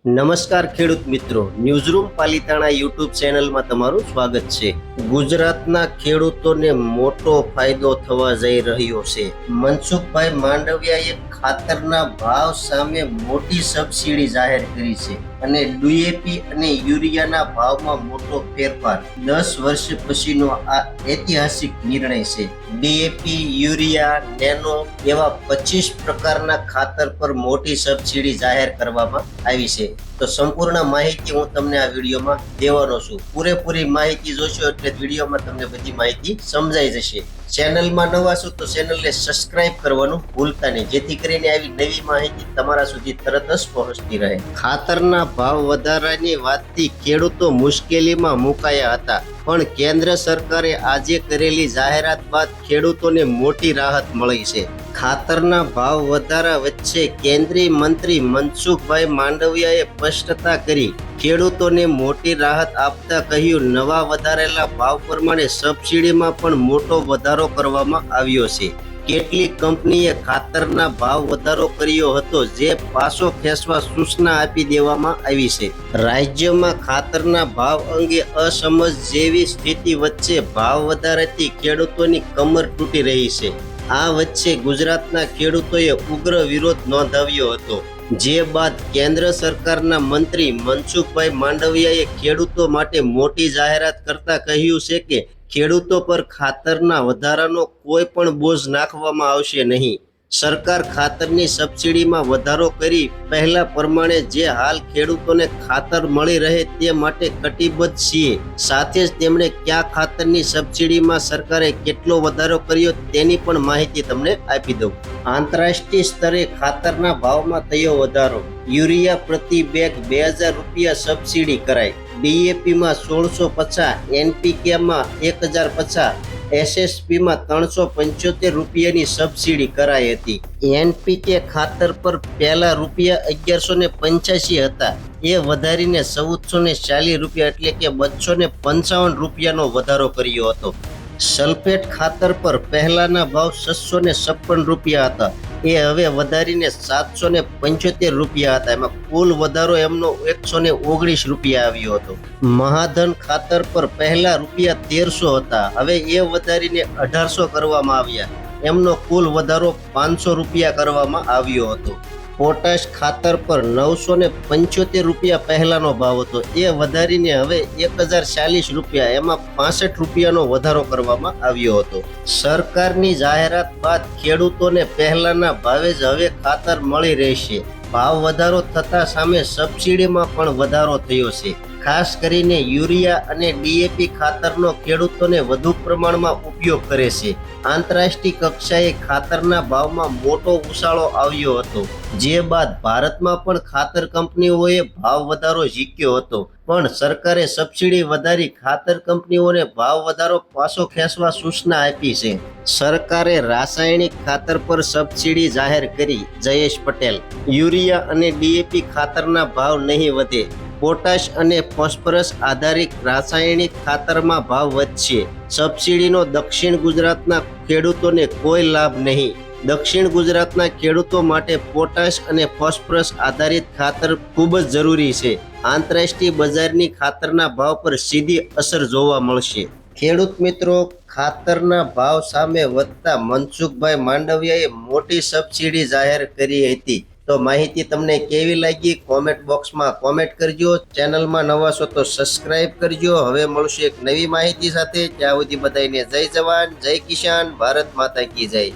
નમસ્કાર ખેડૂત મિત્રો, ન્યૂઝરૂમ પાલિતાણા યુટ્યુબ ચેનલમાં તમારું સ્વાગત છે. ગુજરાતના ખેડૂતોને મોટો ફાયદો થવા જઈ રહ્યો છે. મનસુખભાઈ માંડવિયાએ ખાતરના ભાવ સામે મોટી સબસિડી જાહેર કરી છે અને ડીએપી અને યુરિયાના ભાવમાં મોટો ફેરફાર 10 વર્ષ પછીનો આ ઐતિહાસિક નિર્ણય છે. ડીએપી, યુરિયા, નેનો એવા 25 પ્રકારના ખાતર પર મોટી સબસિડી જાહેર કરવામાં આવી છે. તો સંપૂર્ણ માહિતી હું તમને આ વિડીયોમાં દેવાનો છું. પૂરેપૂરી માહિતી જોશો એટલે વિડીયોમાં તમને બધી માહિતી સમજાઈ જશે. ચેનલમાં નવા છો તો ચેનલને સબસ્ક્રાઇબ કરવાનું ભૂલતા નહીં, જેથી કરીને આવી નવી માહિતી તમારા સુધી તરત જ પહોંચતી રહે. ખાતરના ભાવ વધારાની વાતથી ખેડૂતો મુશ્કેલીમાં મુકાયા હતા, પણ કેન્દ્ર સરકારે આજે કરેલી જાહેરાત બાદ ખેડૂતોને મોટી રાહત મળી છે. ખાતરના ભાવ વધારા વચ્ચે કેન્દ્રીય મંત્રી મનસુખભાઈ માંડવિયાએ સ્પષ્ટતા કરી. ખેડૂતોને મોટી રાહત આપતા કહ્યું, નવા વધારેલા ભાવ પ્રમાણે સબસિડીમાં પણ મોટો વધારો કરવામાં આવ્યો છે. કેટલીક કંપનીએ ખાતરના ભાવ વધારો કર્યો હતો, જે પાછો ખેંચવા સૂચના આપી દેવામાં આવી છે. રાજ્યમાં ખાતરના ભાવ અંગે અસમજ જેવી સ્થિતિ વચ્ચે ભાવ વધારાથી ખેડૂતોની કમર તૂટી રહી છે. આ વચ્ચે ગુજરાતના ખેડૂતોએ ઉગ્ર વિરોધ નોંધાવ્યો હતો, જે બાદ કેન્દ્ર સરકારના મંત્રી મનસુખભાઈ માંડવિયાએ ખેડૂતો માટે મોટી જાહેરાત કરતા કહ્યું છે કે ખેડૂતો પર ખાતરના વધારાનો કોઈ પણ બોજ નાખવામાં આવશે નહીં. સરકાર ખાતરની સબસિડીમાં વધારો કરી પહેલા પ્રમાણે જે હાલ ખેડૂતોને ખાતર મળી રહે તે માટે કટિબદ્ધ છીએ. સાથે જ તેમણે કયા ખાતરની સબસિડીમાં સરકારે કેટલો વધારો કર્યો તેની પણ માહિતી તમને આપી દઉં. આંતરરાષ્ટ્રીય સ્તરે ખાતરના ભાવમાં થયો વધારો. યુરિયા પ્રતિ બેગ 2000 રૂપિયા સબસિડી કરાઈ. ડીએપીમાં 1650, એનપીકેમાં 1050, એસએસપીમાં 375 રૂપિયાની સબસિડી કરાઈ હતી. એનપીકે ખાતર પર પહેલા રૂપિયા 1185 હતા, એ વધારીને 1440 રૂપિયા એટલે કે 255 રૂપિયાનો વધારો કર્યો હતો. સલ્ફેટ ખાતર પર પહેલાના ભાવ 656 રૂપિયા હતા, એ હવે વધારીને 775 રૂપિયા હતા. એમાં કુલ વધારો એમનો 119 રૂપિયા આવ્યો હતો. મહાધન ખાતર પર પહેલા રૂપિયા 1300 હતા, હવે એ વધારીને 1800 કરવામાં આવ્યા. એમનો કુલ વધારો 500 રૂપિયા કરવામાં આવ્યો હતો. પોટાશ ખાતર પર 975 રૂપિયા પહેલાનો ભાવ હતો, એ વધારીને હવે 1040 રૂપિયા, એમાં 65 રૂપિયાનો વધારો કરવામાં આવ્યો હતો. સરકારની જાહેરાત બાદ ખેડૂતોને પહેલાના ભાવે જ હવે ખાતર મળી રહેશે. ભાવ વધારો થતા સામે સબસિડીમાં પણ વધારો થયો છે. ખાસ કરીને યુરિયા અને ડીએપી ખાતરનો ખેડૂતોને વધુ પ્રમાણમાં ઉપયોગ કરે છે. આંતરરાષ્ટ્રીય કક્ષાએ ખાતરના ભાવમાં મોટો ઉછાળો આવ્યો હતો, જે બાદ ભારતમાં પણ ખાતર કંપનીઓએ ભાવ વધારો ઝીક્યો હતો, પણ સરકારે સબસિડી વધારી ખાતર કંપનીઓને ભાવ વધારો પાછો ખેંચવા સૂચના આપી છે. સરકારે રાસાયણિક ખાતર પર સબસિડી જાહેર કરી. જયેશ પટેલ. યુરિયા અને ડીએપી ખાતરના ભાવ નહીં વધે. પોટાશ અને ફોસ્ફરસ આધારિત રાસાયણિક ખાતરમાં ભાવ વધશે. સબસિડીનો દક્ષિણ ગુજરાતના ખેડૂતોને કોઈ લાભ નહીં. દક્ષિણ ગુજરાતના ખેડૂતો માટે પોટાશ અને ફોસ્ફરસ આધારિત ખાતર ખૂબ જ જરૂરી છે. આંતરરાષ્ટ્રીય બજારની ખાતરના ભાવ પર સીધી અસર જોવા મળશે. ખેડૂત મિત્રો, ખાતરના ભાવ સામે વધતા મનસુખભાઈ માંડવિયાએ મોટી સબસિડી જાહેર કરી હતી. તો માહિતી તમને કેવી લાગી કોમેન્ટ બોક્સમાં કોમેન્ટ કરજો. ચેનલમાં નવા છો તો સબસ્ક્રાઇબ કરજો. હવે મળશું એક નવી માહિતી સાથે. ત્યાં સુધી બધાને જય જવાન, જય કિસાન, ભારત માતા કી જય.